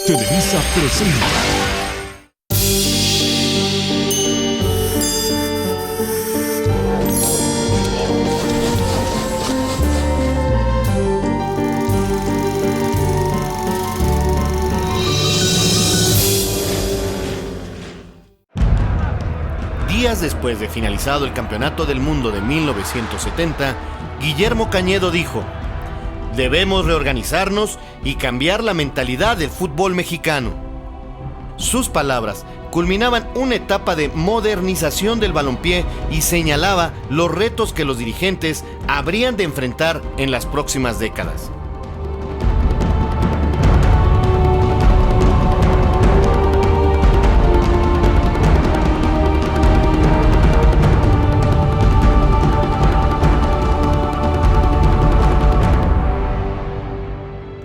Televisa presenta. Días después de finalizado el Campeonato del Mundo de 1970, Guillermo Cañedo dijo: debemos reorganizarnos y cambiar la mentalidad del fútbol mexicano. Sus palabras culminaban una etapa de modernización del balompié y señalaba los retos que los dirigentes habrían de enfrentar en las próximas décadas.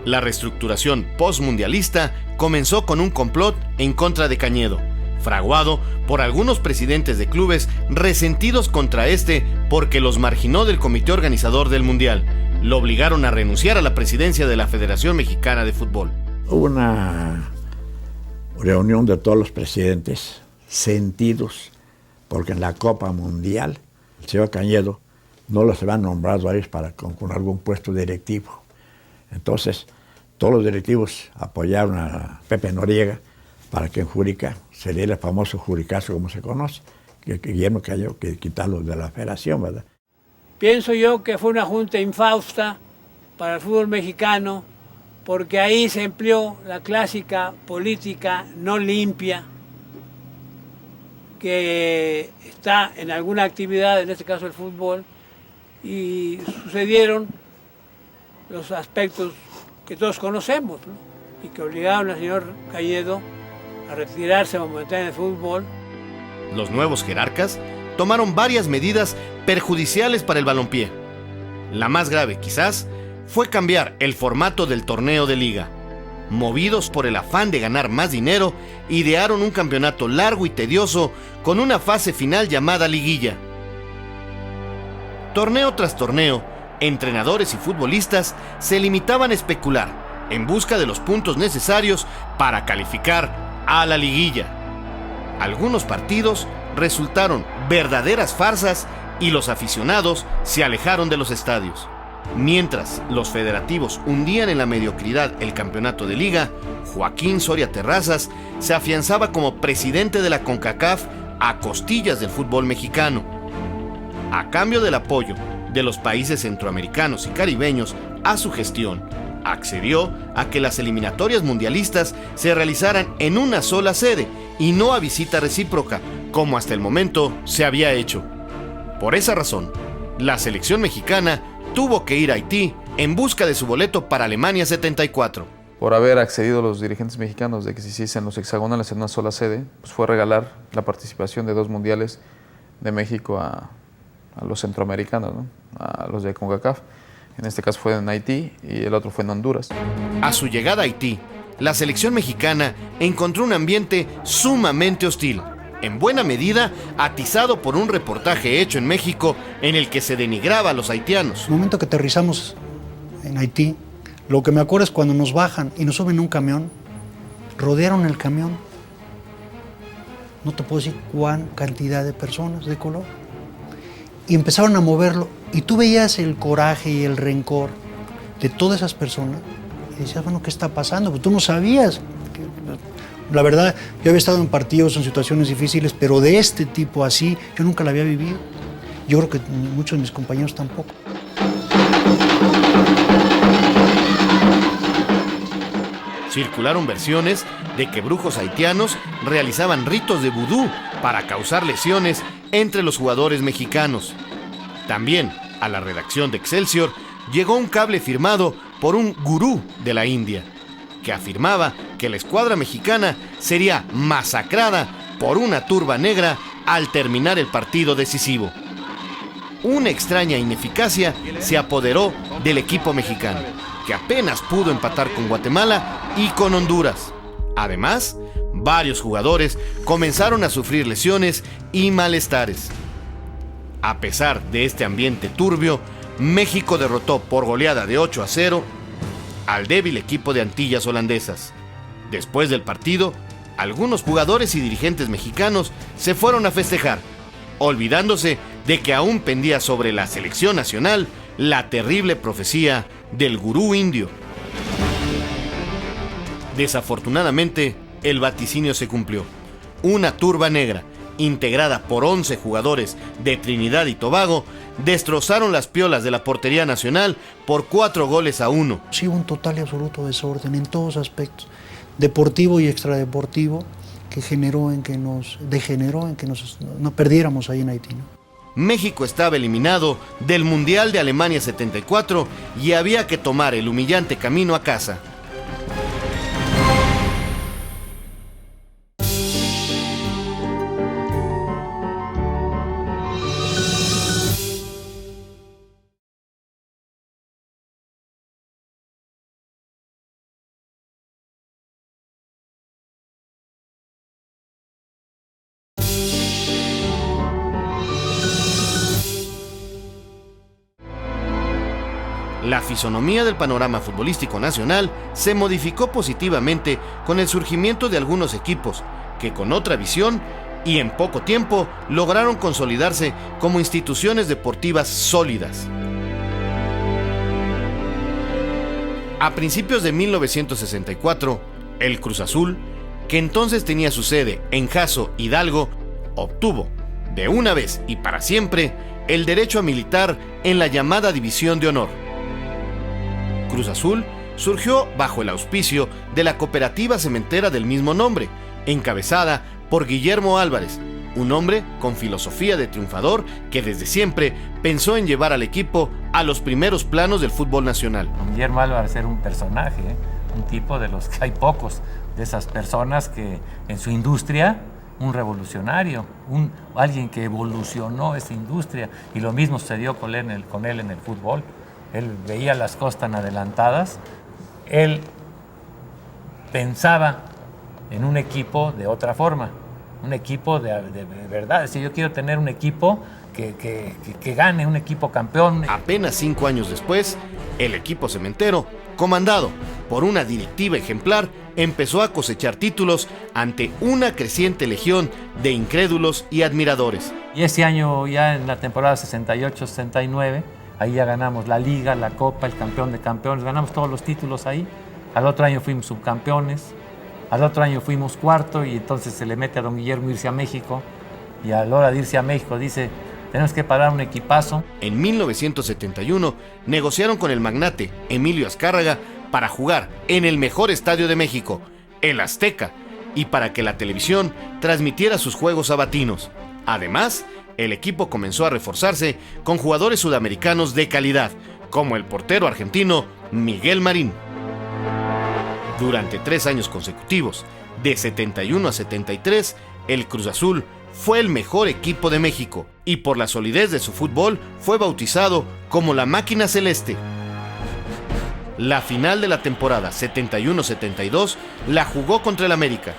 La reestructuración postmundialista comenzó con un complot en contra de Cañedo, fraguado por algunos presidentes de clubes resentidos contra este porque los marginó del comité organizador del Mundial. Lo obligaron a renunciar a la presidencia de la Federación Mexicana de Fútbol. Hubo una reunión de todos los presidentes sentidos porque en la Copa Mundial el señor Cañedo no los había nombrado a ellos con algún puesto directivo. Entonces, todos los directivos apoyaron a Pepe Noriega para que en Jurica se diera el famoso juricazo como se conoce, que Guillermo Cañedo que quitarlo de la federación, ¿verdad? Pienso yo que fue una junta infausta para el fútbol mexicano, porque ahí se empleó la clásica política no limpia que está en alguna actividad, en este caso el fútbol, y sucedieron los aspectos que todos conocemos, ¿no? Y que obligaron al señor Cañedo a retirarse momentáneamente del fútbol. Los nuevos jerarcas tomaron varias medidas perjudiciales para el balompié. La más grave, quizás, fue cambiar el formato del torneo de liga. Movidos por el afán de ganar más dinero, idearon un campeonato largo y tedioso con una fase final llamada liguilla. Torneo tras torneo, entrenadores y futbolistas se limitaban a especular en busca de los puntos necesarios para calificar a la liguilla. Algunos partidos resultaron verdaderas farsas y los aficionados se alejaron de los estadios. Mientras los federativos hundían en la mediocridad el campeonato de liga, Joaquín Soria Terrazas se afianzaba como presidente de la CONCACAF a costillas del fútbol mexicano. A cambio del apoyo de los países centroamericanos y caribeños a su gestión, accedió a que las eliminatorias mundialistas se realizaran en una sola sede y no a visita recíproca, como hasta el momento se había hecho. Por esa razón, la selección mexicana tuvo que ir a Haití en busca de su boleto para Alemania 74. Por haber accedido los dirigentes mexicanos de que se hiciesen los hexagonales en una sola sede, pues fue regalar la participación de 2 mundiales de México a los centroamericanos, ¿no? A los de CONCACAF. En este caso fue en Haití y el otro fue en Honduras. A su llegada a Haití, la selección mexicana encontró un ambiente sumamente hostil, en buena medida atizado por un reportaje hecho en México en el que se denigraba a los haitianos. El momento que aterrizamos en Haití, lo que me acuerdo es cuando nos bajan y nos suben en un camión, rodearon el camión. No te puedo decir cuán cantidad de personas de color. Y empezaron a moverlo, y tú veías el coraje y el rencor de todas esas personas, y decías, bueno, ¿qué está pasando? Pues tú no sabías. La verdad, yo había estado en partidos, en situaciones difíciles, pero de este tipo así, yo nunca la había vivido. Yo creo que muchos de mis compañeros tampoco. Circularon versiones de que brujos haitianos realizaban ritos de vudú para causar lesiones entre los jugadores mexicanos. También a la redacción de Excelsior llegó un cable firmado por un gurú de la India, que afirmaba que la escuadra mexicana sería masacrada por una turba negra al terminar el partido decisivo. Una extraña ineficacia se apoderó del equipo mexicano, que apenas pudo empatar con Guatemala y con Honduras. Además, varios jugadores comenzaron a sufrir lesiones y malestares. A pesar de este ambiente turbio, México derrotó por goleada de 8-0 al débil equipo de Antillas Holandesas. Después del partido, algunos jugadores y dirigentes mexicanos se fueron a festejar, olvidándose de que aún pendía sobre la selección nacional la terrible profecía del gurú indio. Desafortunadamente, el vaticinio se cumplió. Una turba negra, integrada por 11 jugadores de Trinidad y Tobago, destrozaron las piolas de la portería nacional por 4-1. Sí, hubo un total y absoluto desorden en todos aspectos, deportivo y extradeportivo, que degeneró en que nos no perdiéramos ahí en Haití, ¿no? México estaba eliminado del Mundial de Alemania 74 y había que tomar el humillante camino a casa. La fisonomía del panorama futbolístico nacional se modificó positivamente con el surgimiento de algunos equipos que con otra visión y en poco tiempo lograron consolidarse como instituciones deportivas sólidas. A principios de 1964, el Cruz Azul, que entonces tenía su sede en Jasso, Hidalgo, obtuvo, de una vez y para siempre, el derecho a militar en la llamada División de Honor. Cruz Azul surgió bajo el auspicio de la cooperativa cementera del mismo nombre, encabezada por Guillermo Álvarez, un hombre con filosofía de triunfador que desde siempre pensó en llevar al equipo a los primeros planos del fútbol nacional. Guillermo Álvarez era un personaje, un tipo de los que hay pocos, de esas personas que en su industria, un revolucionario, alguien que evolucionó esa industria, y lo mismo sucedió con él en el fútbol. Él veía las cosas tan adelantadas, él pensaba en un equipo de otra forma, un equipo de verdad. Es decir, yo quiero tener un equipo que gane, un equipo campeón. Apenas 5 años después, el equipo cementero, comandado por una directiva ejemplar, empezó a cosechar títulos ante una creciente legión de incrédulos y admiradores. Y ese año, ya en la temporada 68-69, ahí ya ganamos la Liga, la Copa, el campeón de campeones, ganamos todos los títulos ahí. Al otro año fuimos subcampeones, al otro año fuimos cuarto, y entonces se le mete a don Guillermo irse a México, y a la hora de irse a México dice, tenemos que parar un equipazo. En 1971 negociaron con el magnate Emilio Azcárraga para jugar en el mejor estadio de México, el Azteca, y para que la televisión transmitiera sus juegos sabatinos. Además, el equipo comenzó a reforzarse con jugadores sudamericanos de calidad, como el portero argentino Miguel Marín. Durante 3 años consecutivos, de 71 a 73, el Cruz Azul fue el mejor equipo de México y por la solidez de su fútbol fue bautizado como la Máquina Celeste. La final de la temporada 71-72 la jugó contra el América.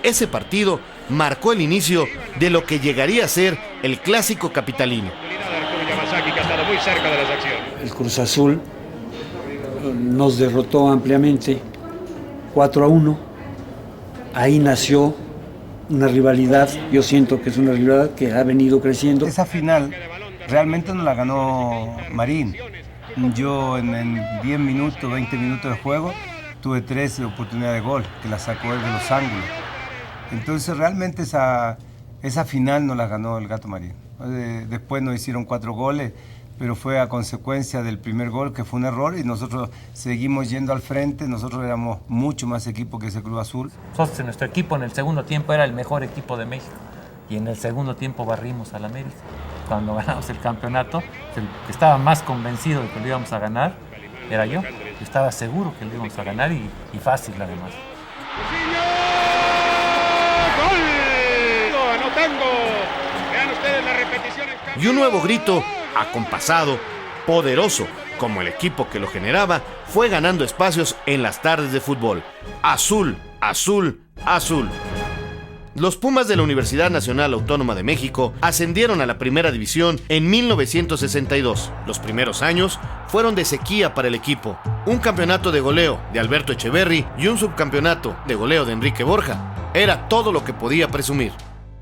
Ese partido marcó el inicio de lo que llegaría a ser el clásico capitalino. El Cruz Azul nos derrotó ampliamente, 4-1. Ahí nació una rivalidad, yo siento que es una rivalidad que ha venido creciendo. Esa final realmente nos la ganó Marín. Yo en 10 minutos, 20 minutos de juego, tuve 13 oportunidades de gol, que la sacó él de los ángulos. Entonces realmente esa final nos la ganó el Gato Marín. Después nos hicieron 4 goles, pero fue a consecuencia del primer gol, que fue un error, y nosotros seguimos yendo al frente. Nosotros éramos mucho más equipo que ese Cruz Azul. Nosotros, nuestro equipo en el segundo tiempo era el mejor equipo de México, y en el segundo tiempo barrimos al América. Cuando ganamos el campeonato, el que estaba más convencido de que lo íbamos a ganar era yo. Yo estaba seguro que lo íbamos a ganar, y fácil además. Y un nuevo grito, acompasado, poderoso, como el equipo que lo generaba, fue ganando espacios en las tardes de fútbol. Azul, azul, azul. Los Pumas de la Universidad Nacional Autónoma de México ascendieron a la Primera División en 1962. Los primeros años fueron de sequía para el equipo. Un campeonato de goleo de Alberto Echeverri y un subcampeonato de goleo de Enrique Borja era todo lo que podía presumir.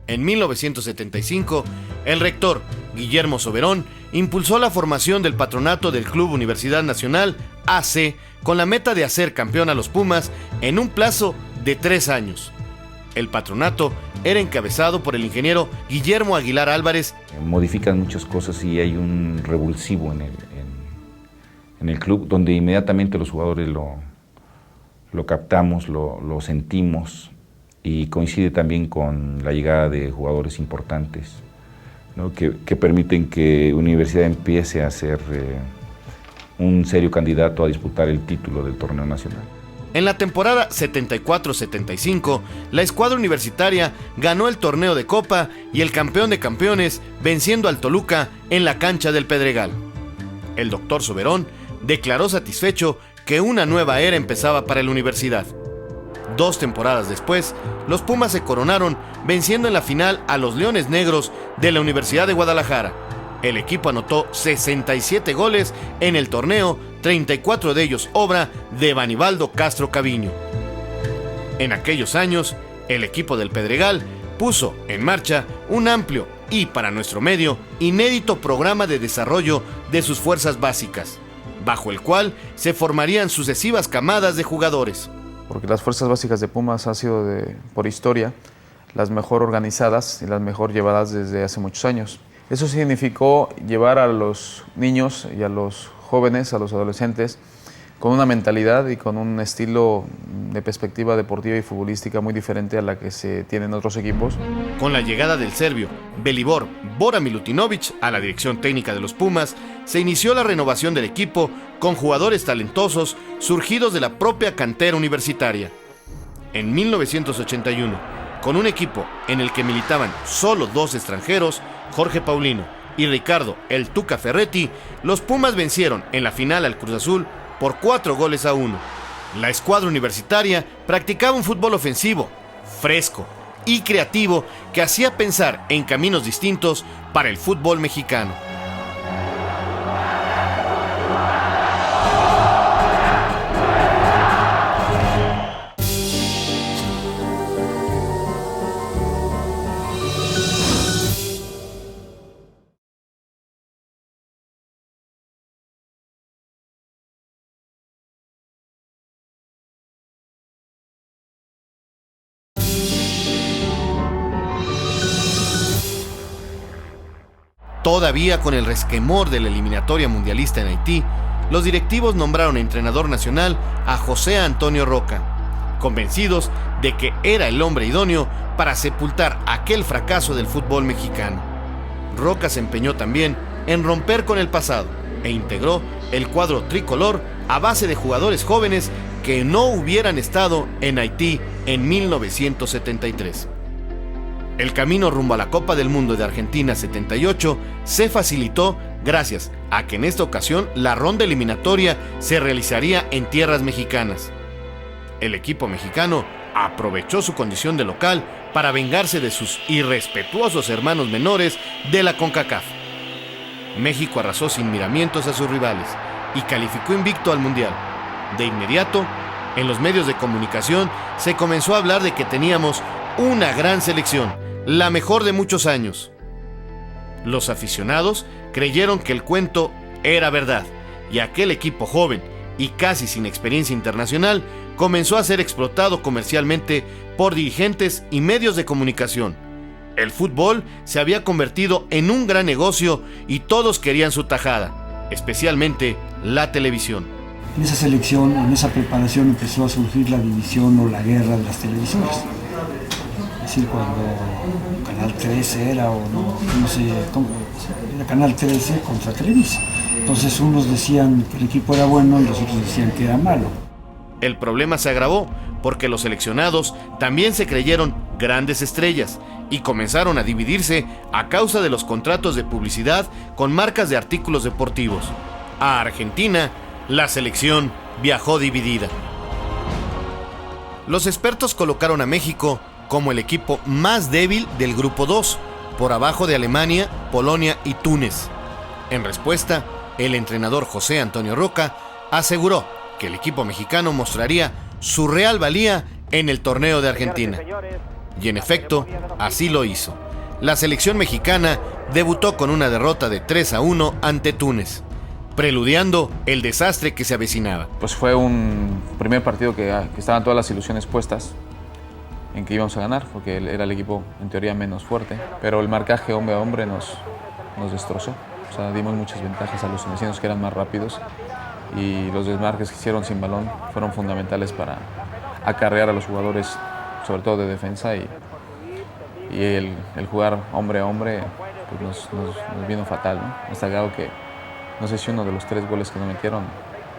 En 1975, el rector Guillermo Soberón impulsó la formación del patronato del Club Universidad Nacional AC con la meta de hacer campeón a los Pumas en un plazo de 3 años. El patronato era encabezado por el ingeniero Guillermo Aguilar Álvarez. Modifican muchas cosas y hay un revulsivo en el club donde inmediatamente los jugadores lo captamos, lo sentimos, y coincide también con la llegada de jugadores importantes, ¿no? que permiten que Universidad empiece a ser un serio candidato a disputar el título del torneo nacional. En la temporada 74-75, la escuadra universitaria ganó el torneo de Copa y el campeón de campeones, venciendo al Toluca en la cancha del Pedregal. El doctor Soberón declaró satisfecho que una nueva era empezaba para la universidad. 2 temporadas después, los Pumas se coronaron venciendo en la final a los Leones Negros de la Universidad de Guadalajara. El equipo anotó 67 goles en el torneo, 34 de ellos obra de Banibaldo Castro Caviño. En aquellos años, el equipo del Pedregal puso en marcha un amplio y, para nuestro medio, inédito programa de desarrollo de sus fuerzas básicas, bajo el cual se formarían sucesivas camadas de jugadores. Porque las fuerzas básicas de Pumas han sido, por historia, las mejor organizadas y las mejor llevadas desde hace muchos años. Eso significó llevar a los niños y a los jóvenes, a los adolescentes, con una mentalidad y con un estilo de perspectiva deportiva y futbolística muy diferente a la que se tiene en otros equipos. Con la llegada del serbio Belibor Bora Milutinovic a la dirección técnica de los Pumas, se inició la renovación del equipo con jugadores talentosos surgidos de la propia cantera universitaria. En 1981, con un equipo en el que militaban solo 2 extranjeros, Jorge Paulino y Ricardo El Tuca Ferretti, los Pumas vencieron en la final al Cruz Azul por 4-1. La escuadra universitaria practicaba un fútbol ofensivo, fresco y creativo que hacía pensar en caminos distintos para el fútbol mexicano. Todavía con el resquemor de la eliminatoria mundialista en Haití, los directivos nombraron entrenador nacional a José Antonio Roca, convencidos de que era el hombre idóneo para sepultar aquel fracaso del fútbol mexicano. Roca se empeñó también en romper con el pasado e integró el cuadro tricolor a base de jugadores jóvenes que no hubieran estado en Haití en 1973. El camino rumbo a la Copa del Mundo de Argentina 78 se facilitó gracias a que en esta ocasión la ronda eliminatoria se realizaría en tierras mexicanas. El equipo mexicano aprovechó su condición de local para vengarse de sus irrespetuosos hermanos menores de la CONCACAF. México arrasó sin miramientos a sus rivales y calificó invicto al Mundial. De inmediato, en los medios de comunicación se comenzó a hablar de que teníamos una gran selección, la mejor de muchos años. Los aficionados creyeron que el cuento era verdad y aquel equipo joven y casi sin experiencia internacional comenzó a ser explotado comercialmente por dirigentes y medios de comunicación. El fútbol se había convertido en un gran negocio y todos querían su tajada, especialmente la televisión. En esa selección, en esa preparación empezó a surgir la división o la guerra de las televisoras. Es decir, cuando Canal 13 era, o no sé cómo, era Canal 13 contra Televisa. Entonces unos decían que el equipo era bueno y los otros decían que era malo. El problema se agravó porque los seleccionados también se creyeron grandes estrellas y comenzaron a dividirse a causa de los contratos de publicidad con marcas de artículos deportivos. A Argentina, la selección viajó dividida. Los expertos colocaron a México como el equipo más débil del Grupo 2, por abajo de Alemania, Polonia y Túnez. En respuesta, el entrenador José Antonio Roca aseguró que el equipo mexicano mostraría su real valía en el torneo de Argentina. Y en efecto, así lo hizo. La selección mexicana debutó con una derrota de 3-1 ante Túnez, preludiando el desastre que se avecinaba. Pues fue un primer partido que estaban todas las ilusiones puestas en que íbamos a ganar, porque era el equipo en teoría menos fuerte, pero el marcaje hombre a hombre nos destrozó. O sea, dimos muchas ventajas a los tunecinos que eran más rápidos, y los desmarques que hicieron sin balón fueron fundamentales para acarrear a los jugadores, sobre todo de defensa, y el jugar hombre a hombre pues nos vino fatal, ¿no? Hasta grado que no sé si uno de los 3 goles que nos metieron,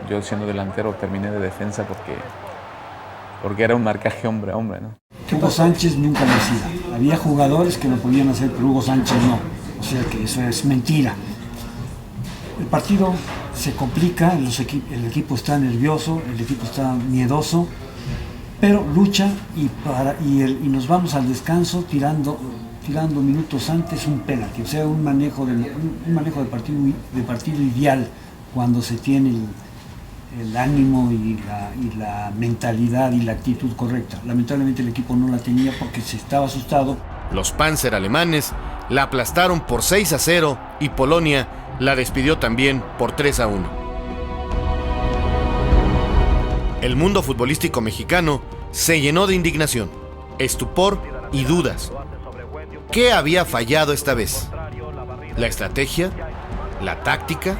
yo siendo delantero terminé de defensa porque era un marcaje hombre a hombre, ¿no? Hugo Sánchez nunca lo hacía. Había jugadores que lo podían hacer, pero Hugo Sánchez no. O sea que eso es mentira. El partido se complica, el equipo está nervioso, el equipo está miedoso, pero lucha y nos vamos al descanso tirando minutos antes un penalti. O sea, un manejo de partido ideal cuando se tiene el ánimo y la mentalidad y la actitud correcta. Lamentablemente el equipo no la tenía porque se estaba asustado. Los Panzer alemanes la aplastaron por 6-0 y Polonia la despidió también por 3-1. El mundo futbolístico mexicano se llenó de indignación, estupor y dudas. ¿Qué había fallado esta vez? ¿La estrategia? ¿La táctica?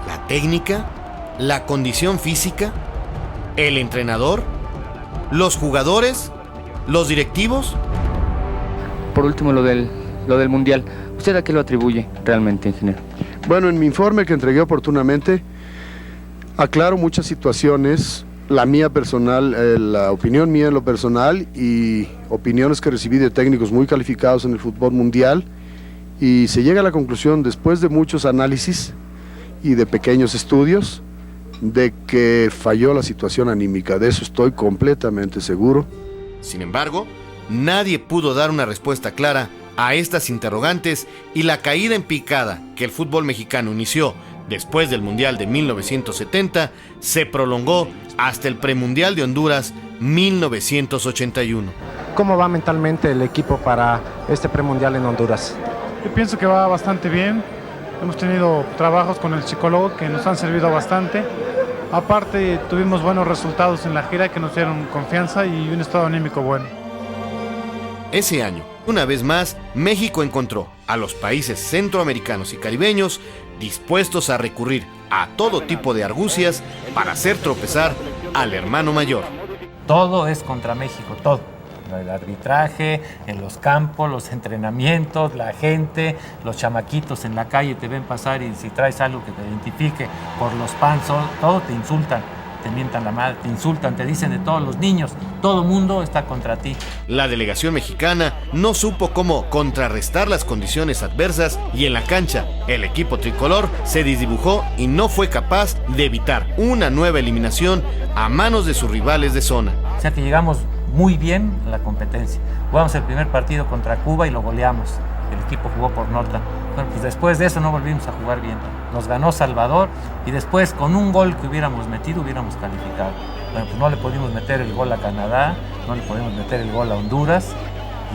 ¿La técnica? ¿La condición física? ¿El entrenador? ¿Los jugadores? ¿Los directivos? Por último, lo del Mundial. ¿Usted a qué lo atribuye realmente, ingeniero? Bueno, en mi informe que entregué oportunamente, aclaro muchas situaciones, la mía personal, la opinión mía en lo personal y opiniones que recibí de técnicos muy calificados en el fútbol mundial, y se llega a la conclusión, después de muchos análisis y de pequeños estudios, de que falló la situación anímica. De eso estoy completamente seguro. Sin embargo, nadie pudo dar una respuesta clara a estas interrogantes, y la caída en picada que el fútbol mexicano inició después del Mundial de 1970 se prolongó hasta el premundial de Honduras 1981. ¿Cómo va mentalmente el equipo para este premundial en Honduras? Yo pienso que va bastante bien. Hemos tenido trabajos con el psicólogo que nos han servido bastante. Aparte, tuvimos buenos resultados en la gira que nos dieron confianza y un estado anímico bueno. Ese año, una vez más, México encontró a los países centroamericanos y caribeños dispuestos a recurrir a todo tipo de argucias para hacer tropezar al hermano mayor. Todo es contra México, todo. El arbitraje, en los campos, los entrenamientos, la gente, los chamaquitos en la calle te ven pasar y si traes algo que te identifique por los panzos, todo te insultan, te mientan la madre, te insultan, te dicen de todos los niños, todo mundo está contra ti. La delegación mexicana no supo cómo contrarrestar las condiciones adversas y en la cancha el equipo tricolor se desdibujó y no fue capaz de evitar una nueva eliminación a manos de sus rivales de zona. O sea que llegamos muy bien a la competencia. Jugamos el primer partido contra Cuba y lo goleamos. El equipo jugó por nota. Bueno, pues después de eso no volvimos a jugar bien. Nos ganó Salvador y después con un gol que hubiéramos metido hubiéramos calificado. Bueno, pues no le pudimos meter el gol a Canadá, no le pudimos meter el gol a Honduras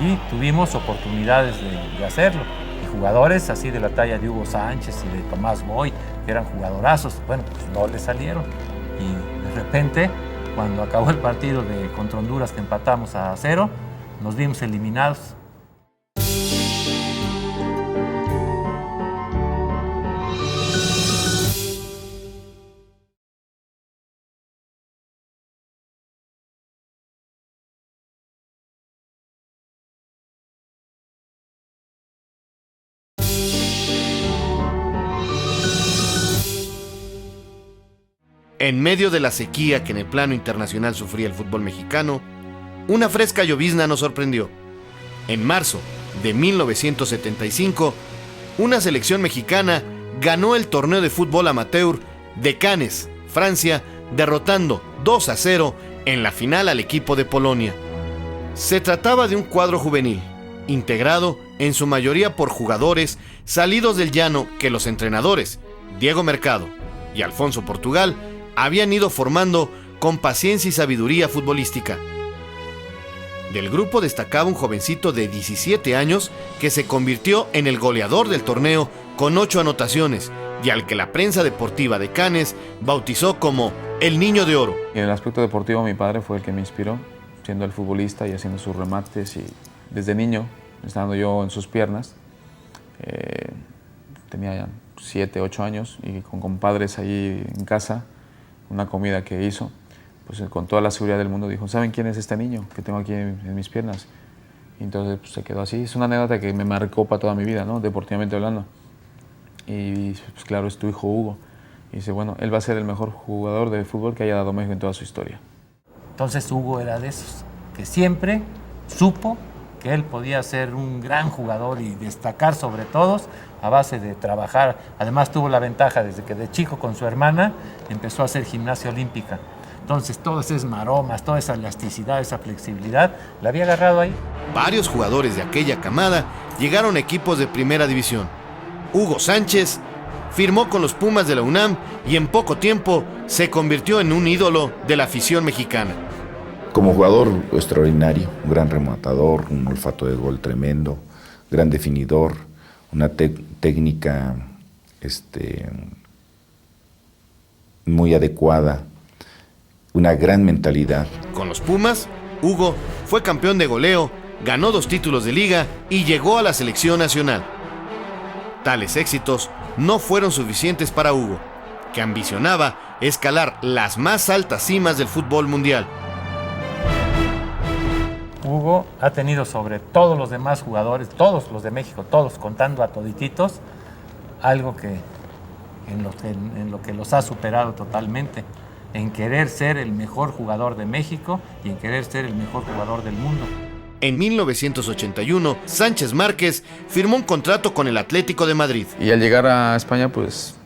y tuvimos oportunidades de hacerlo. Y jugadores así de la talla de Hugo Sánchez y de Tomás Boy, que eran jugadorazos, bueno, pues no le salieron. Y de repente, cuando acabó el partido contra Honduras que empatamos a 0, nos vimos eliminados. En medio de la sequía que en el plano internacional sufría el fútbol mexicano, una fresca llovizna nos sorprendió. En marzo de 1975, una selección mexicana ganó el torneo de fútbol amateur de Cannes, Francia, derrotando 2-0 en la final al equipo de Polonia. Se trataba de un cuadro juvenil, integrado en su mayoría por jugadores salidos del llano que los entrenadores, Diego Mercado y Alfonso Portugal, habían ido formando con paciencia y sabiduría futbolística. Del grupo destacaba un jovencito de 17 años que se convirtió en el goleador del torneo con 8 anotaciones y al que la prensa deportiva de Cannes bautizó como el Niño de Oro. En el aspecto deportivo mi padre fue el que me inspiró, siendo el futbolista y haciendo sus remates, y desde niño, estando yo en sus piernas, tenía ya 7, 8 años y con compadres ahí en casa, una comida que hizo, pues con toda la seguridad del mundo dijo, ¿saben quién es este niño que tengo aquí en mis piernas? Y entonces pues, se quedó así. Es una anécdota que me marcó para toda mi vida, ¿no? Deportivamente hablando. Y pues claro, es tu hijo Hugo. Y dice, bueno, él va a ser el mejor jugador de fútbol que haya dado México en toda su historia. Entonces Hugo era de esos que siempre supo que él podía ser un gran jugador y destacar sobre todos a base de trabajar. Además tuvo la ventaja desde que de chico con su hermana empezó a hacer gimnasia olímpica. Entonces todas esas maromas, toda esa elasticidad, esa flexibilidad, la había agarrado ahí. Varios jugadores de aquella camada llegaron a equipos de primera división. Hugo Sánchez firmó con los Pumas de la UNAM y en poco tiempo se convirtió en un ídolo de la afición mexicana. Como jugador extraordinario, un gran rematador, un olfato de gol tremendo, gran definidor, una técnica muy adecuada, una gran mentalidad. Con los Pumas, Hugo fue campeón de goleo, ganó 2 títulos de liga y llegó a la selección nacional. Tales éxitos no fueron suficientes para Hugo, que ambicionaba escalar las más altas cimas del fútbol mundial. Hugo ha tenido sobre todos los demás jugadores, todos los de México, todos contando a todititos, algo que en lo que los ha superado totalmente, en querer ser el mejor jugador de México y en querer ser el mejor jugador del mundo. En 1981, Sánchez Márquez firmó un contrato con el Atlético de Madrid. Y al llegar a España, pues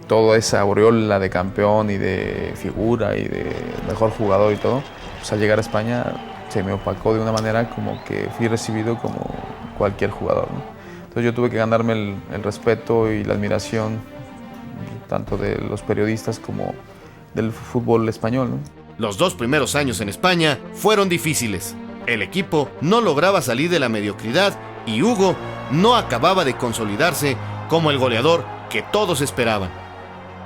toda esa aureola de campeón y de figura y de mejor jugador y todo, pues al llegar a España se me opacó de una manera como que fui recibido como cualquier jugador, ¿no? Entonces yo tuve que ganarme el respeto y la admiración tanto de los periodistas como del fútbol español, ¿no? Los 2 primeros años en España fueron difíciles. El equipo no lograba salir de la mediocridad y Hugo no acababa de consolidarse como el goleador que todos esperaban.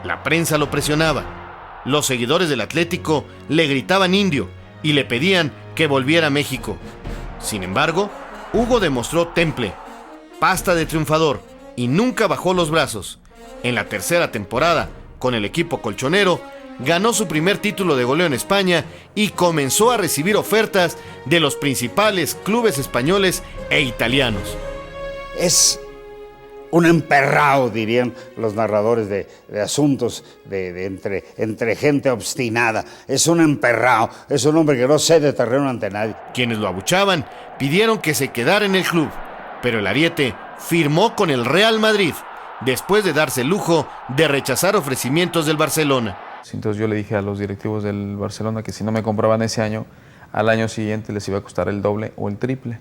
La prensa lo presionaba. Los seguidores del Atlético le gritaban indio y le pedían que volviera a México. Sin embargo, Hugo demostró temple, pasta de triunfador y nunca bajó los brazos. En la tercera temporada, con el equipo colchonero, ganó su primer título de goleo en España y comenzó a recibir ofertas de los principales clubes españoles e italianos. Es un emperrado, dirían los narradores de asuntos entre gente obstinada. Es un emperrado, es un hombre que no cede terreno ante nadie. Quienes lo abuchaban pidieron que se quedara en el club, pero el ariete firmó con el Real Madrid después de darse el lujo de rechazar ofrecimientos del Barcelona. Entonces yo le dije a los directivos del Barcelona que si no me compraban ese año, al año siguiente les iba a costar el doble o el triple.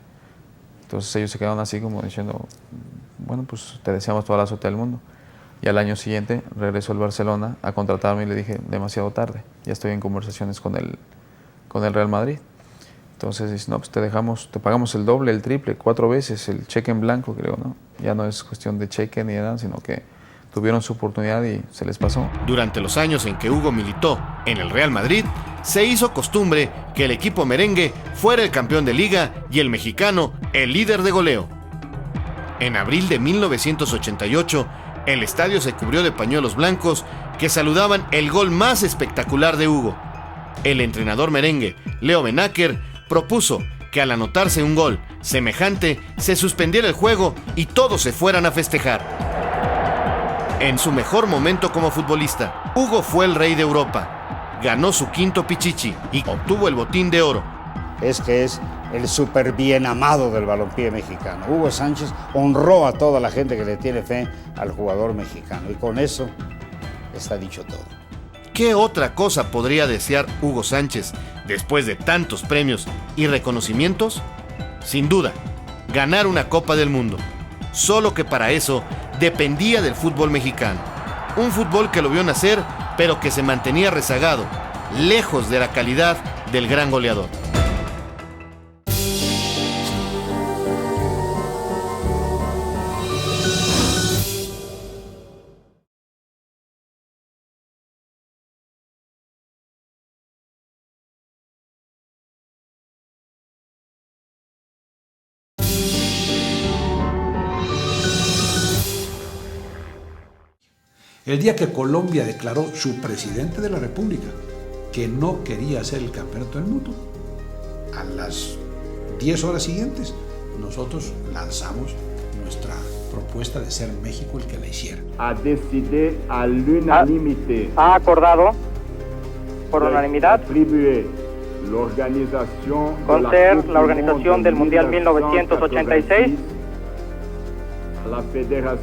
Entonces ellos se quedaron así como diciendo, bueno, pues te deseamos toda la suerte del mundo. Y al año siguiente regresó el Barcelona a contratarme y le dije, demasiado tarde, ya estoy en conversaciones con el Real Madrid. Entonces dice, no, pues te pagamos el doble, el triple, 4 veces, el cheque en blanco, creo, ¿no? Ya no es cuestión de cheque ni nada, sino que tuvieron su oportunidad y se les pasó. Durante los años en que Hugo militó en el Real Madrid, se hizo costumbre que el equipo merengue fuera el campeón de liga y el mexicano el líder de goleo. En abril de 1988, el estadio se cubrió de pañuelos blancos que saludaban el gol más espectacular de Hugo. El entrenador merengue, Leo Benacker, propuso que al anotarse un gol semejante se suspendiera el juego y todos se fueran a festejar. En su mejor momento como futbolista, Hugo fue el rey de Europa, ganó su 5º Pichichi y obtuvo el botín de oro. Es que es el súper bien amado del balompié mexicano. Hugo Sánchez honró a toda la gente que le tiene fe al jugador mexicano y con eso está dicho todo. ¿Qué otra cosa podría desear Hugo Sánchez después de tantos premios y reconocimientos? Sin duda, ganar una Copa del Mundo. Solo que para eso dependía del fútbol mexicano. Un fútbol que lo vio nacer, pero que se mantenía rezagado, lejos de la calidad del gran goleador. El día que Colombia declaró su presidente de la República que no quería ser el campeonato del mundo, a las 10 horas siguientes nosotros lanzamos nuestra propuesta de ser México el que la hiciera. Ha decidido a l'unanimité. Ha acordado por unanimidad con ser la organización del Mundial 1986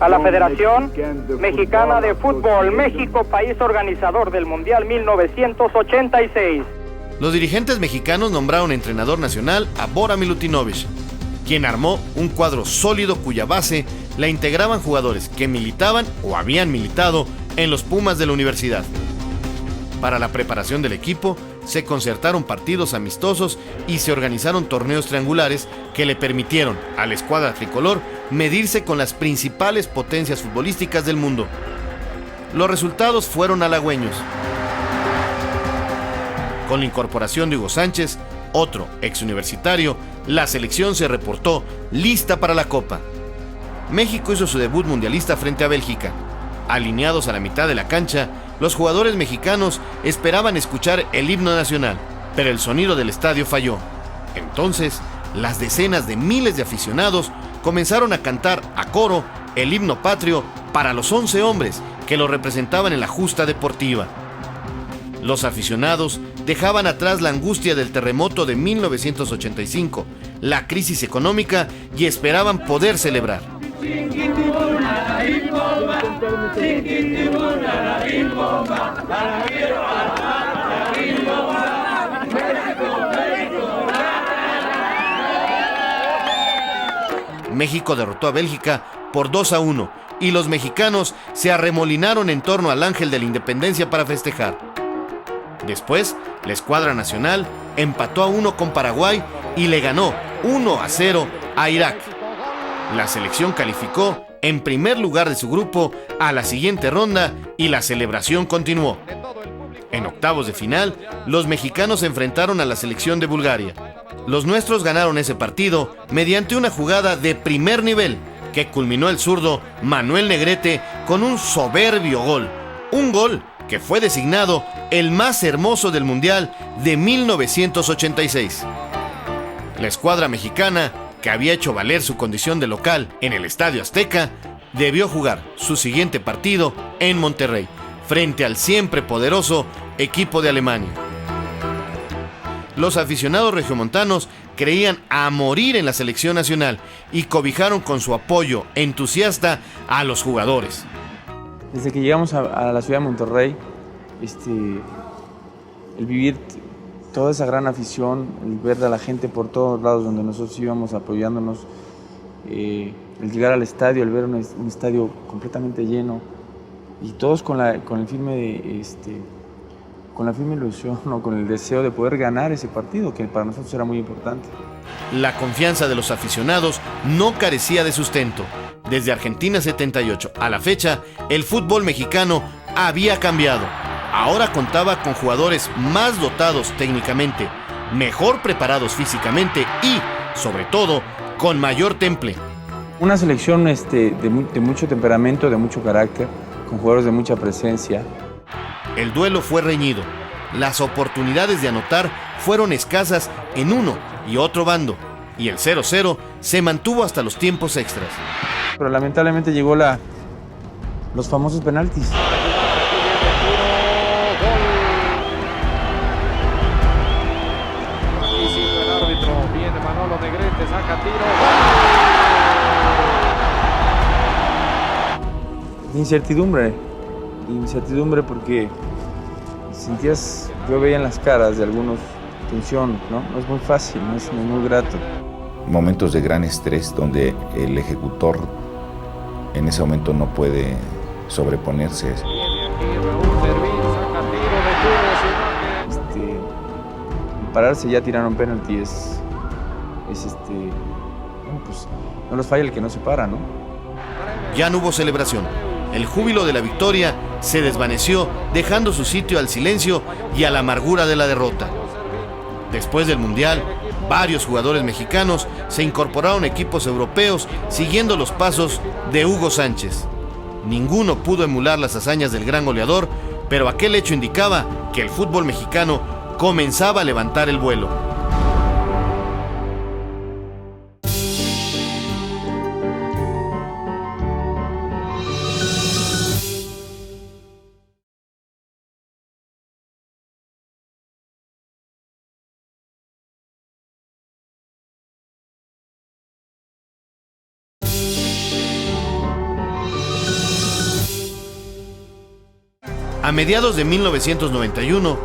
a la Federación Mexicana de Fútbol. México, país organizador del Mundial 1986. Los dirigentes mexicanos nombraron entrenador nacional a Bora Milutinovic, quien armó un cuadro sólido cuya base la integraban jugadores que militaban o habían militado en los Pumas de la universidad. Para la preparación del equipo, se concertaron partidos amistosos y se organizaron torneos triangulares que le permitieron a la escuadra tricolor medirse con las principales potencias futbolísticas del mundo. Los resultados fueron halagüeños. Con la incorporación de Hugo Sánchez, otro exuniversitario, la selección se reportó lista para la Copa. México hizo su debut mundialista frente a Bélgica. Alineados a la mitad de la cancha, los jugadores mexicanos esperaban escuchar el himno nacional, pero el sonido del estadio falló. Entonces, las decenas de miles de aficionados comenzaron a cantar a coro el himno patrio para los 11 hombres que lo representaban en la justa deportiva. Los aficionados dejaban atrás la angustia del terremoto de 1985, la crisis económica y esperaban poder celebrar. México derrotó a Bélgica por 2-1 y los mexicanos se arremolinaron en torno al Ángel de la Independencia para festejar. Después, la escuadra nacional empató a 1 con Paraguay y le ganó 1-0 a Irak. La selección calificó en primer lugar de su grupo a la siguiente ronda y la celebración continuó. En octavos de final, los mexicanos se enfrentaron a la selección de Bulgaria. Los nuestros ganaron ese partido mediante una jugada de primer nivel que culminó el zurdo Manuel Negrete con un soberbio gol. Un gol que fue designado el más hermoso del Mundial de 1986. La escuadra mexicana, que había hecho valer su condición de local en el Estadio Azteca, debió jugar su siguiente partido en Monterrey, frente al siempre poderoso equipo de Alemania. Los aficionados regiomontanos creían a morir en la selección nacional y cobijaron con su apoyo entusiasta a los jugadores. Desde que llegamos a la ciudad de Monterrey, el vivir toda esa gran afición, el ver a la gente por todos lados donde nosotros íbamos apoyándonos, el llegar al estadio, el ver un estadio completamente lleno y todos con la firme ilusión o con el deseo de poder ganar ese partido, que para nosotros era muy importante. La confianza de los aficionados no carecía de sustento. Desde Argentina 78 a la fecha, el fútbol mexicano había cambiado. Ahora contaba con jugadores más dotados técnicamente, mejor preparados físicamente y, sobre todo, con mayor temple. Una selección de mucho temperamento, de mucho carácter, con jugadores de mucha presencia. El duelo fue reñido. Las oportunidades de anotar fueron escasas en uno y otro bando, y el 0-0 se mantuvo hasta los tiempos extras. Pero lamentablemente llegó los famosos penaltis. Incertidumbre porque sentías, yo veía en las caras de algunos tensión, ¿no? No es muy fácil, no es muy grato. Momentos de gran estrés donde el ejecutor en ese momento no puede sobreponerse. Pararse ya tiraron penalti es bueno, pues no los falla el que no se para, ¿no? Ya no hubo celebración. El júbilo de la victoria se desvaneció, dejando su sitio al silencio y a la amargura de la derrota. Después del Mundial, varios jugadores mexicanos se incorporaron a equipos europeos siguiendo los pasos de Hugo Sánchez. Ninguno pudo emular las hazañas del gran goleador, pero aquel hecho indicaba que el fútbol mexicano comenzaba a levantar el vuelo. A mediados de 1991,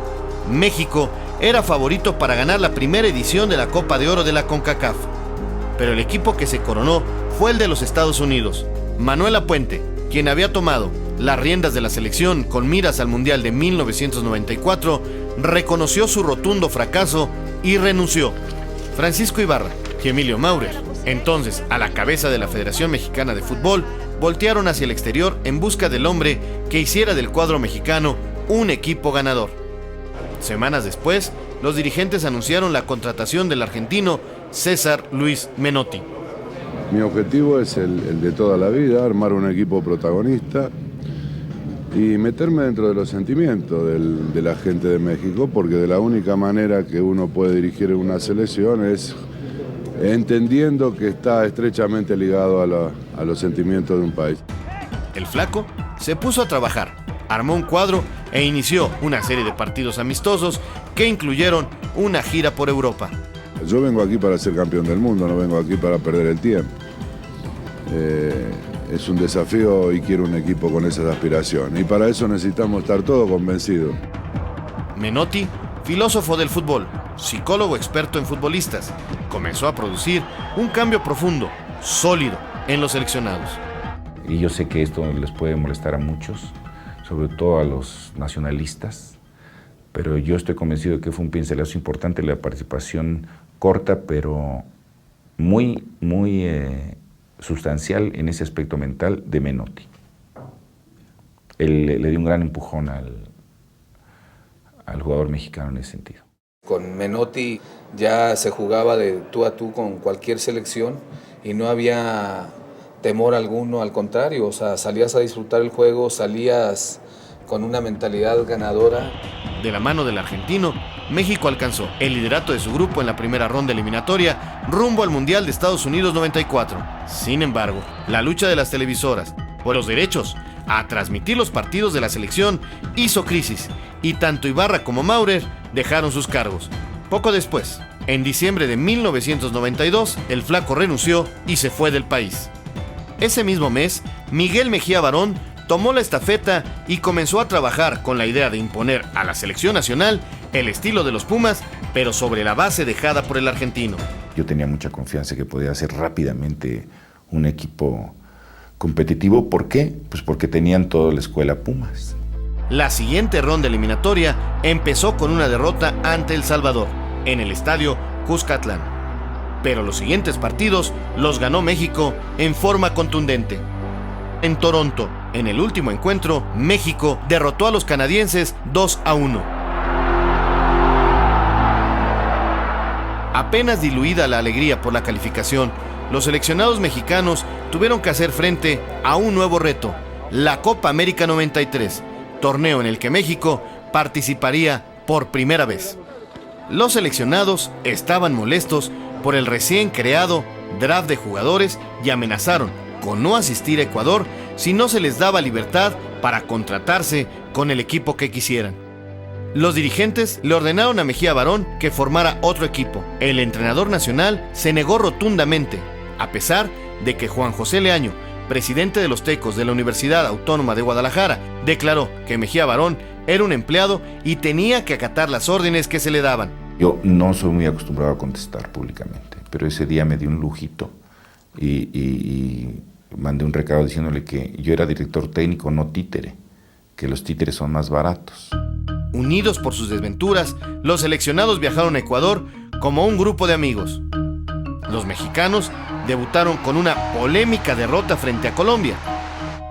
México era favorito para ganar la primera edición de la Copa de Oro de la CONCACAF. Pero el equipo que se coronó fue el de los Estados Unidos. Manuel Lapuente, quien había tomado las riendas de la selección con miras al Mundial de 1994, reconoció su rotundo fracaso y renunció. Francisco Ibarra y Emilio Maurer, entonces a la cabeza de la Federación Mexicana de Fútbol, voltearon hacia el exterior en busca del hombre que hiciera del cuadro mexicano un equipo ganador. Semanas después, los dirigentes anunciaron la contratación del argentino César Luis Menotti. Mi objetivo es el de toda la vida, armar un equipo protagonista y meterme dentro de los sentimientos de la gente de México, porque de la única manera que uno puede dirigir una selección es entendiendo que está estrechamente ligado a los sentimientos de un país. El Flaco se puso a trabajar, armó un cuadro e inició una serie de partidos amistosos que incluyeron una gira por Europa. Yo vengo aquí para ser campeón del mundo, no vengo aquí para perder el tiempo. Es un desafío y quiero un equipo con esas aspiraciones. Y para eso necesitamos estar todos convencidos. Menotti, filósofo del fútbol, psicólogo experto en futbolistas, comenzó a producir un cambio profundo, sólido, en los seleccionados. Y yo sé que esto les puede molestar a muchos, sobre todo a los nacionalistas, pero yo estoy convencido de que fue un pincelazo importante la participación corta, pero muy sustancial en ese aspecto mental de Menotti. Él le dio un gran empujón al jugador mexicano en ese sentido. Con Menotti ya se jugaba de tú a tú con cualquier selección y no había temor alguno, al contrario, o sea, salías a disfrutar el juego, salías con una mentalidad ganadora. De la mano del argentino, México alcanzó el liderato de su grupo en la primera ronda eliminatoria rumbo al Mundial de Estados Unidos 94. Sin embargo, la lucha de las televisoras por los derechos a transmitir los partidos de la selección hizo crisis y tanto Ibarra como Maurer dejaron sus cargos. Poco después, en diciembre de 1992, el Flaco renunció y se fue del país. Ese mismo mes, Miguel Mejía Barón tomó la estafeta y comenzó a trabajar con la idea de imponer a la selección nacional el estilo de los Pumas, pero sobre la base dejada por el argentino. Yo tenía mucha confianza que podía hacer rápidamente un equipo competitivo. ¿Por qué? Pues porque tenían toda la escuela Pumas. La siguiente ronda eliminatoria empezó con una derrota ante El Salvador, en el estadio Cuscatlán. Pero los siguientes partidos los ganó México en forma contundente. En Toronto, en el último encuentro, México derrotó a los canadienses 2-1. Apenas diluida la alegría por la calificación, los seleccionados mexicanos tuvieron que hacer frente a un nuevo reto, la Copa América 93, torneo en el que México participaría por primera vez. Los seleccionados estaban molestos por el recién creado draft de jugadores y amenazaron con no asistir a Ecuador si no se les daba libertad para contratarse con el equipo que quisieran. Los dirigentes le ordenaron a Mejía Barón que formara otro equipo. El entrenador nacional se negó rotundamente, a pesar de que Juan José Leaño, presidente de los Tecos de la Universidad Autónoma de Guadalajara, declaró que Mejía Barón era un empleado y tenía que acatar las órdenes que se le daban. Yo no soy muy acostumbrado a contestar públicamente, pero ese día me di un lujito y mandé un recado diciéndole que yo era director técnico, no títere, que los títeres son más baratos. Unidos por sus desventuras, los seleccionados viajaron a Ecuador como un grupo de amigos. Los mexicanos debutaron con una polémica derrota frente a Colombia,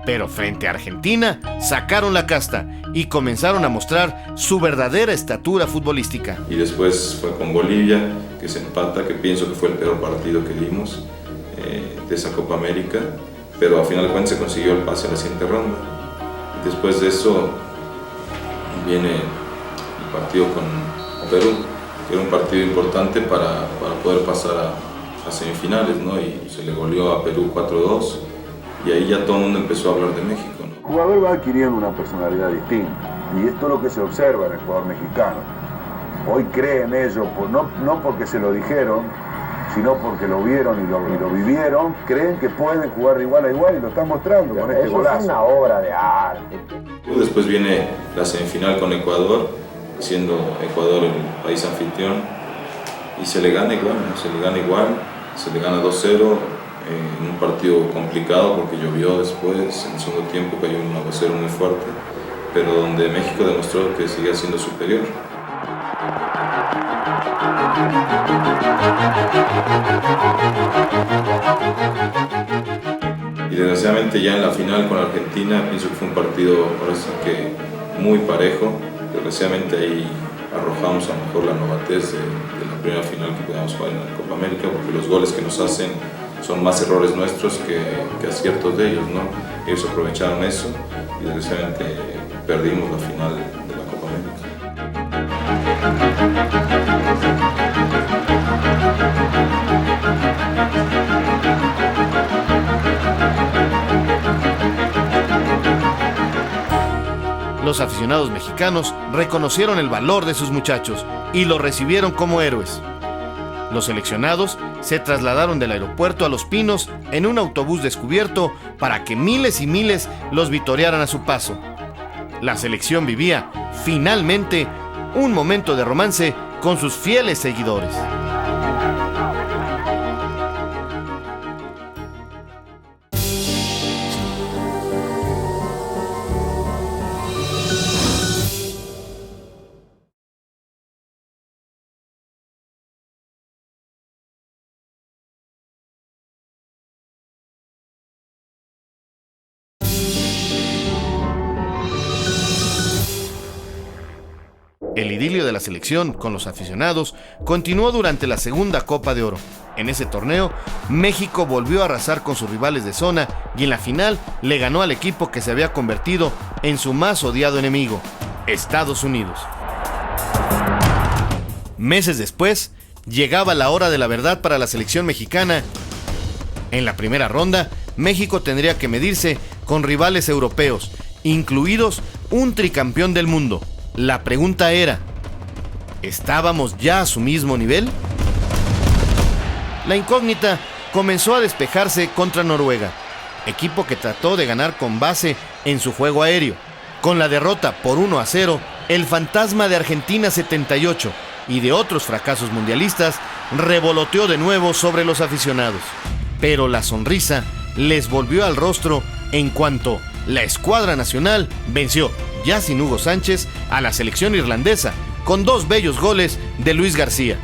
pero frente a Argentina sacaron la casta y comenzaron a mostrar su verdadera estatura futbolística. Y después fue con Bolivia, que se empata, que pienso que fue el peor partido que dimos de esa Copa América, pero a final de cuentas se consiguió el pase a la siguiente ronda. Después de eso viene el partido con Perú, que era un partido importante para poder pasar a semifinales, ¿no? Y se le goleó a Perú 4-2 y ahí ya todo el mundo empezó a hablar de México, ¿no? El jugador va adquiriendo una personalidad distinta y esto es lo que se observa en el jugador mexicano. Hoy creen ellos, no porque se lo dijeron, sino porque lo vieron y lo vivieron, creen que pueden jugar de igual a igual y lo están mostrando con este golazo. Es una obra de arte. Después viene la semifinal con Ecuador, siendo Ecuador el país anfitrión, y se le gana igual, se le gana 2-0 en un partido complicado porque llovió después, en el segundo tiempo cayó un aguacero muy fuerte, pero donde México demostró que seguía siendo superior. Y desgraciadamente ya en la final con Argentina pienso que fue un partido ahora sí que muy parejo. Desgraciadamente ahí arrojamos a lo mejor la novatez de la primera final que podíamos jugar en la Copa América, porque los goles que nos hacen son más errores nuestros que aciertos de ellos, ¿no? Ellos aprovecharon eso y desgraciadamente perdimos la final de la Copa América. Los aficionados mexicanos reconocieron el valor de sus muchachos y los recibieron como héroes. Los seleccionados se trasladaron del aeropuerto a Los Pinos en un autobús descubierto para que miles y miles los vitorearan a su paso. La selección vivía, finalmente, un momento de romance con sus fieles seguidores. El idilio de la selección con los aficionados continuó durante la segunda Copa de Oro. En ese torneo, México volvió a arrasar con sus rivales de zona y en la final le ganó al equipo que se había convertido en su más odiado enemigo, Estados Unidos. Meses después, llegaba la hora de la verdad para la selección mexicana. En la primera ronda, México tendría que medirse con rivales europeos, incluidos un tricampeón del mundo. La pregunta era, ¿estábamos ya a su mismo nivel? La incógnita comenzó a despejarse contra Noruega, equipo que trató de ganar con base en su juego aéreo. Con la derrota por 1-0, el fantasma de Argentina 78 y de otros fracasos mundialistas revoloteó de nuevo sobre los aficionados. Pero la sonrisa les volvió al rostro en cuanto la escuadra nacional venció, ya sin Hugo Sánchez, a la selección irlandesa, con 2 bellos goles de Luis García.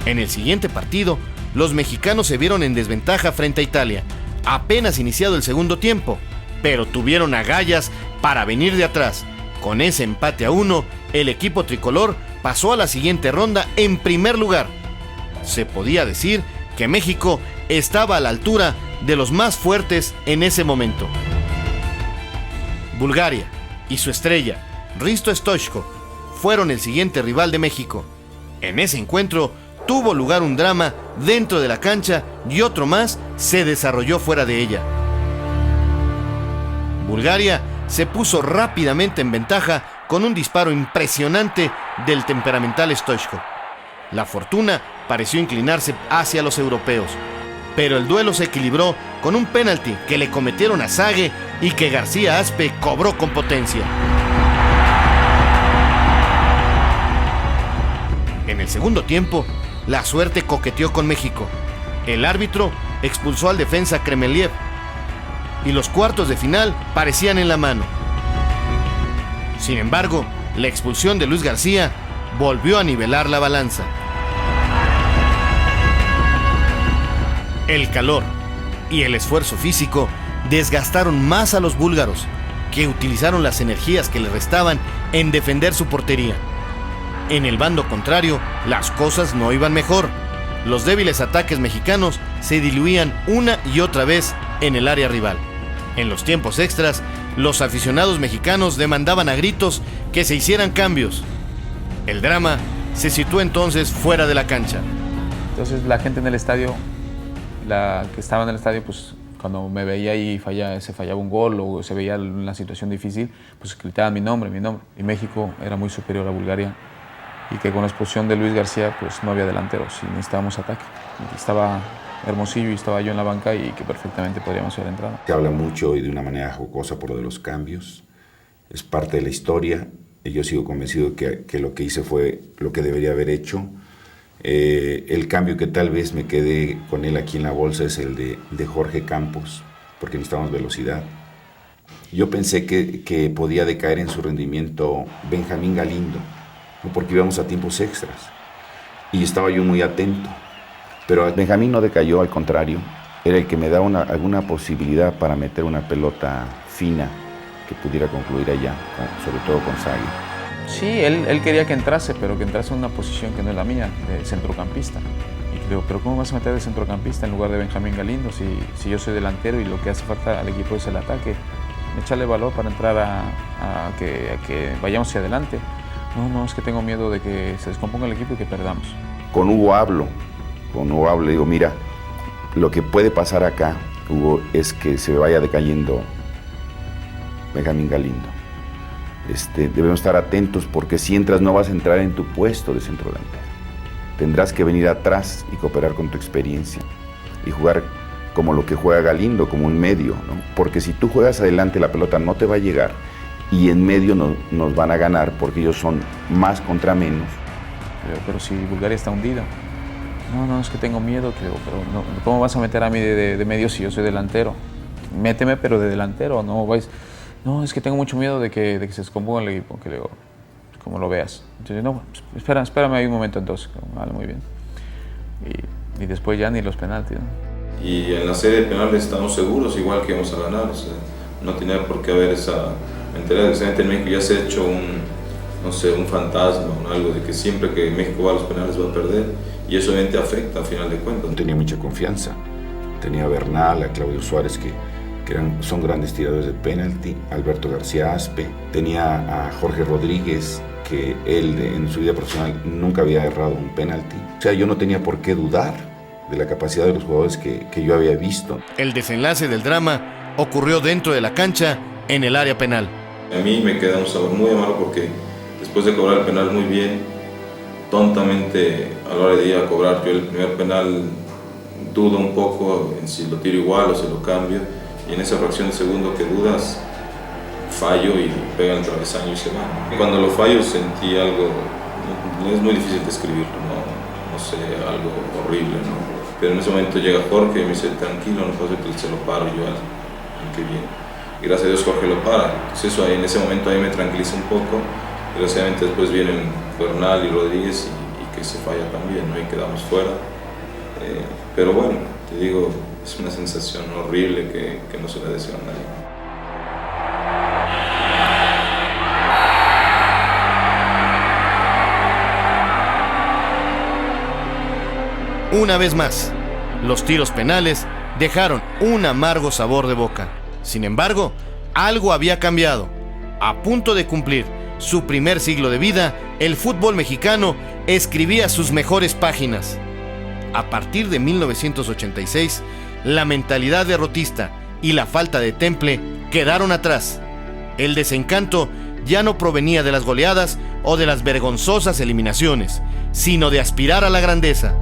En el siguiente partido, los mexicanos se vieron en desventaja frente a Italia, apenas iniciado el segundo tiempo, pero tuvieron agallas para venir de atrás. Con ese empate a 1, el equipo tricolor pasó a la siguiente ronda en primer lugar. Se podía decir que México estaba a la altura de los más fuertes en ese momento. Bulgaria y su estrella, Hristo Stoichkov, fueron el siguiente rival de México. En ese encuentro tuvo lugar un drama dentro de la cancha y otro más se desarrolló fuera de ella. Bulgaria se puso rápidamente en ventaja con un disparo impresionante del temperamental Stoichkov. La fortuna pareció inclinarse hacia los europeos. pero el duelo se equilibró con un penalti que le cometieron a Zague y que García Aspe cobró con potencia. En el segundo tiempo, la suerte coqueteó con México. El árbitro expulsó al defensa Kremeliev y los cuartos de final parecían en la mano. Sin embargo, la expulsión de Luis García volvió a nivelar la balanza. El calor y el esfuerzo físico desgastaron más a los búlgaros, que utilizaron las energías que les restaban en defender su portería. En el bando contrario, las cosas no iban mejor. Los débiles ataques mexicanos se diluían una y otra vez en el área rival. En los tiempos extras, los aficionados mexicanos demandaban a gritos que se hicieran cambios. El drama se situó entonces fuera de la cancha. Entonces la gente en el estadio, la que estaba en el estadio, pues cuando me veía y se fallaba un gol o se veía una situación difícil, pues gritaban mi nombre. Y México era muy superior a Bulgaria. Y que con la expulsión de Luis García pues no había delanteros y necesitábamos ataque. Y estaba Hermosillo y estaba yo en la banca y que perfectamente podríamos haber entrado. Se habla mucho y de una manera jocosa por lo de los cambios. Es parte de la historia y yo sigo convencido que lo que hice fue lo que debería haber hecho. El cambio que tal vez me quedé con él aquí en la bolsa es el de Jorge Campos, porque necesitábamos velocidad. Yo pensé que podía decaer en su rendimiento Benjamín Galindo, porque íbamos a tiempos extras y estaba yo muy atento, pero Benjamín no decayó, al contrario, era el que me daba alguna posibilidad para meter una pelota fina que pudiera concluir allá, sobre todo con Zague. Sí, él quería que entrase, pero que entrase en una posición que no es la mía, de centrocampista. Y creo, pero ¿cómo vas a meter de centrocampista en lugar de Benjamín Galindo si yo soy delantero y lo que hace falta al equipo es el ataque? Echarle valor para entrar a que vayamos hacia adelante. No, es que tengo miedo de que se descomponga el equipo y que perdamos. Con Hugo hablo, digo, mira, lo que puede pasar acá, Hugo, es que se vaya decayendo Benjamín Galindo. Debemos estar atentos porque si entras no vas a entrar en tu puesto de centro delantero. Tendrás que venir atrás y cooperar con tu experiencia y jugar como lo que juega Galindo, como un medio, ¿no? Porque si tú juegas adelante la pelota no te va a llegar y en medio nos van a ganar porque ellos son más contra menos. Pero si Bulgaria está hundida. No, es que tengo miedo, creo, pero no, ¿cómo vas a meter a mí de medio si yo soy delantero? Méteme, pero de delantero, no vais. No, es que tengo mucho miedo de que se descomponga el equipo, que digo, como lo veas. Entonces, no, espérame ahí un momento entonces. Vale, muy bien. Y después ya ni los penaltis, ¿no? Y en la serie de penales estamos seguros, igual que íbamos a ganar, o sea, no tenía por qué haber esa mentalidad. Precisamente en México ya se ha hecho un fantasma o algo de que siempre que México va a los penales va a perder, y eso obviamente afecta al final de cuentas. No tenía mucha confianza. Tenía a Bernal, a Claudio Suárez, que son grandes tiradores de penalti, Alberto García Aspe, tenía a Jorge Rodríguez, que él en su vida profesional nunca había errado un penalti. O sea, yo no tenía por qué dudar de la capacidad de los jugadores que yo había visto. El desenlace del drama ocurrió dentro de la cancha, en el área penal. A mí me queda un sabor muy amargo porque después de cobrar el penal muy bien, tontamente a la hora de ir a cobrar yo el primer penal dudo un poco en si lo tiro igual o si lo cambio, y en esa fracción de segundo que dudas fallo y pega el travesaño y se va. Y cuando lo fallo sentí algo, es muy difícil describirlo, no sé, algo horrible, ¿no? Pero en ese momento llega Jorge y me dice, tranquilo, no pasa que se lo paro yo al que viene. Y gracias a Dios Jorge lo para. Entonces eso ahí, en ese momento ahí me tranquiliza un poco. Y desgraciadamente después vienen Bernal y Rodríguez y que se falla también, ¿no? Y quedamos fuera. Pero bueno, te digo, es una sensación horrible que no se le desea a nadie. Una vez más, los tiros penales dejaron un amargo sabor de boca. Sin embargo, algo había cambiado. A punto de cumplir su primer siglo de vida, el fútbol mexicano escribía sus mejores páginas. A partir de 1986, la mentalidad derrotista y la falta de temple quedaron atrás. El desencanto ya no provenía de las goleadas o de las vergonzosas eliminaciones, sino de aspirar a la grandeza.